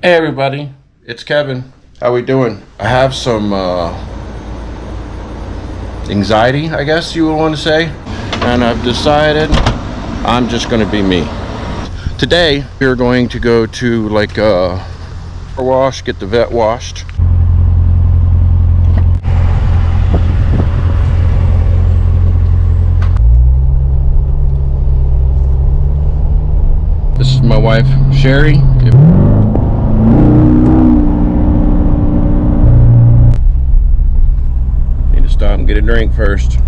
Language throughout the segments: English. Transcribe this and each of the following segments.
Hey everybody, it's Kevin. How we doing? I have some anxiety, I guess you would want to say, and I've decided I'm just going to be me. Today we're going to go to like a car wash, get the vet washed. This is my wife, Sherry. Need to stop and get a drink first.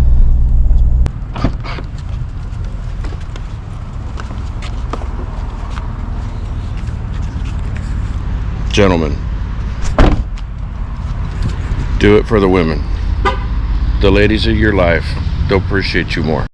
Gentlemen, do it for the women. The ladies of your life, they'll appreciate you more.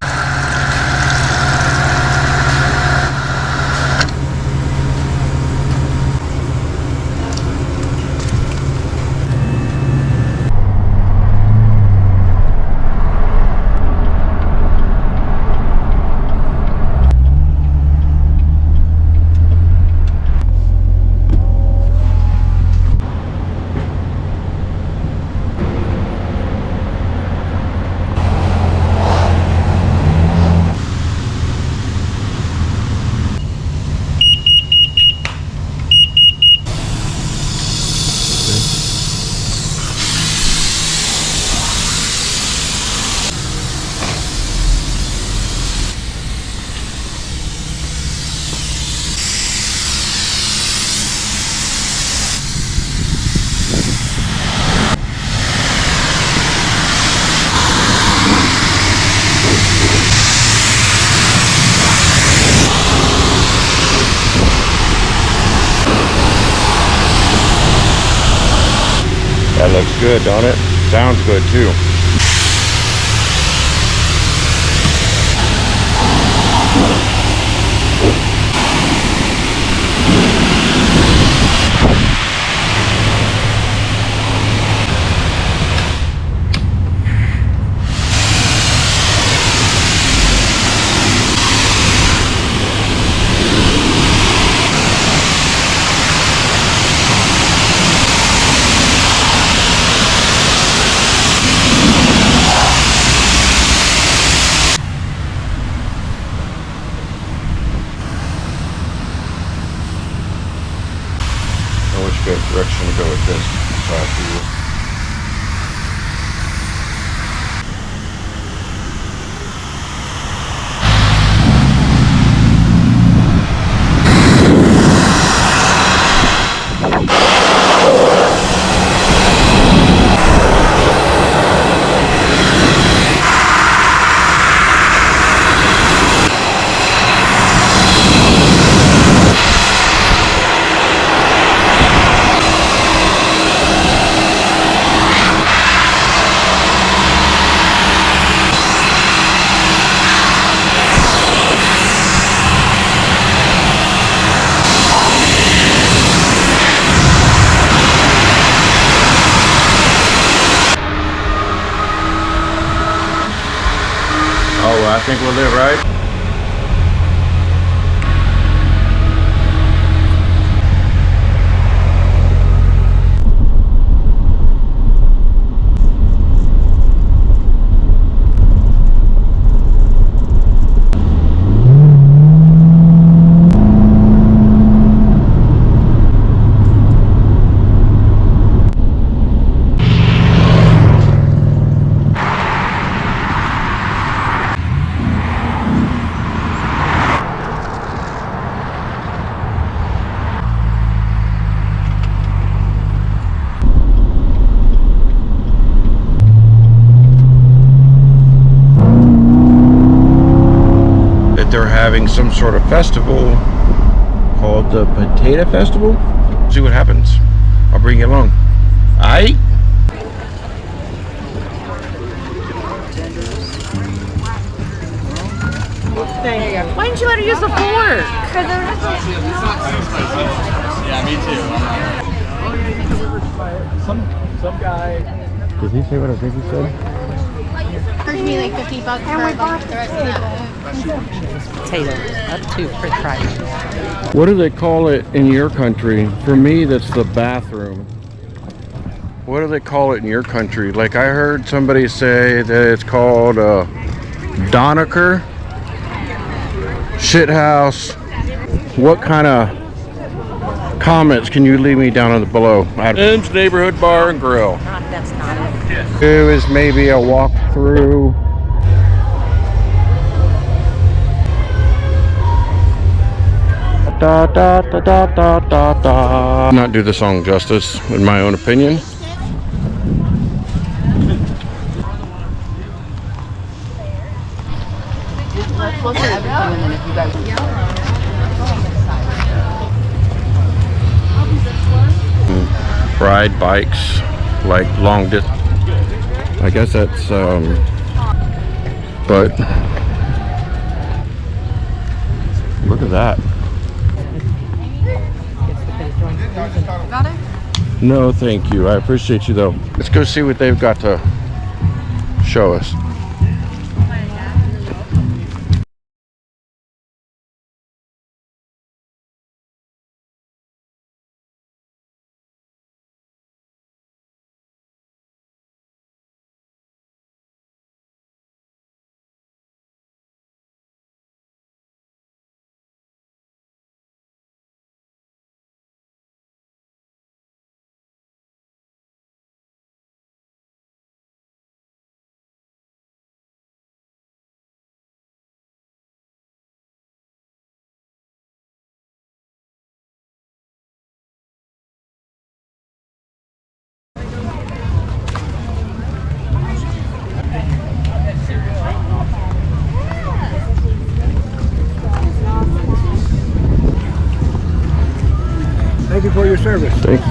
That looks good, don't it? Sounds good too. Good direction to go with this. So I think we'll live, right? They're having some sort of festival called the Potato Festival. See what happens. I'll bring you along. Aight? Why didn't you let her use the fork? Yeah, me too. Some guy. Did he say what I think he said? Charge me like $50 for like the rest of that. Potatoes up to french fries. What do they call it in your country? For me, that's the bathroom. What do they call it in your country? Like I heard somebody say that it's called Donaker, shithouse. What kind of comments can you leave me down below? Ben's Neighborhood Bar and Grill. That's not it. It was maybe a walk through. Da, da, da, da, da, da, da. Not do the song justice, in my own opinion. Let's look at everything and then if you guys Ride bikes, like long distance. I guess that's, but look at that. got it? No, thank you. I appreciate you though. Let's go see what they've got to show us. Thank you for your service. Thank you.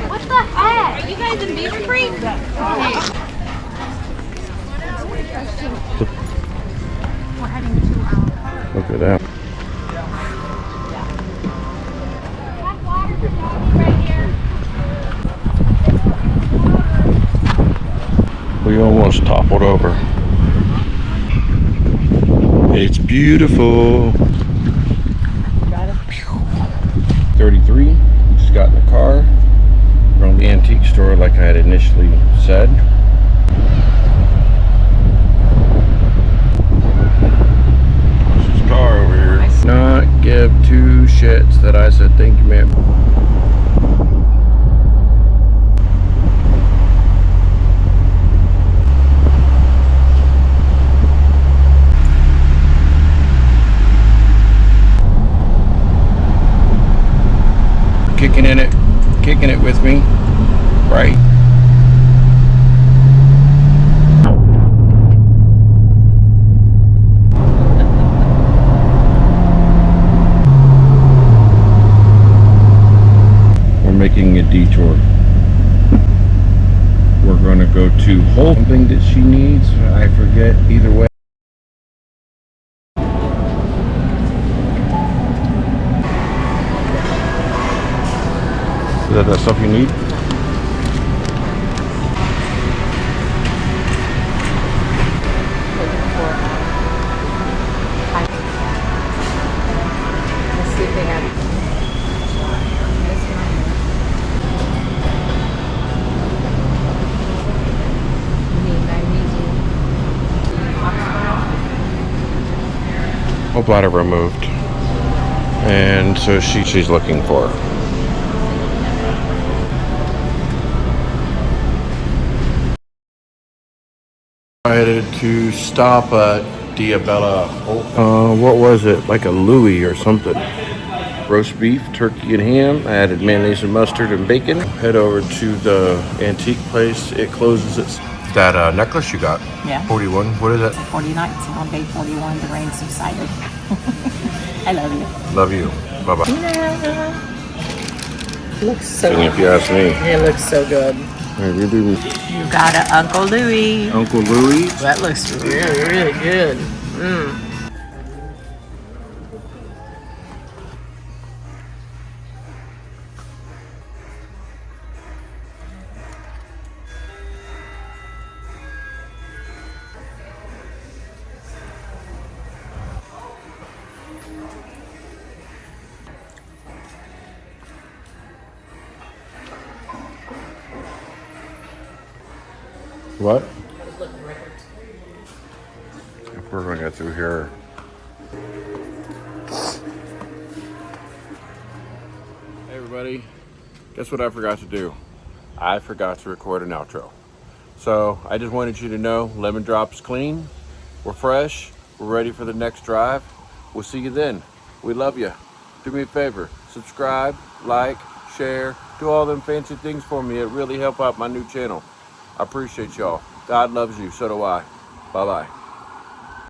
What the heck? Are you guys in Beavercreek? We're heading to Look at that. We almost toppled over. It's beautiful. 33. Just got in the car from the antique store like I had initially said. This is car over here. Not give two shits that I said thank you, ma'am. Kicking it with me, right? We're making a detour. We're gonna go to Whole something that she needs. I forget either way. Is that the stuff you need? Let's see if they have this one. You need magnesium. OxBile. Whole bladder removed, and so she's looking for. Decided to stop at DiBella. What was it? Like a Louie or something. Roast beef, turkey and ham. I added mayonnaise and mustard and bacon. Head over to the antique place. It closes at that necklace you got. Yeah. 41. What is it? 40 nights on day 41. The rain subsided. I love you. Love you. Bye bye. Looks so And if you ask me, It looks so good. I really You got an Uncle Louie. Uncle Louie. That looks really, really good. What? If we're gonna go through here. Hey everybody, guess what I forgot to do? I forgot to record an outro. So I just wanted you to know Lemon Drop's clean, we're fresh, we're ready for the next drive. We'll see you then. We love you. Do me a favor, subscribe, like, share, do all them fancy things for me. It really help out my new channel. I appreciate y'all. God loves you, so do I. Bye-bye.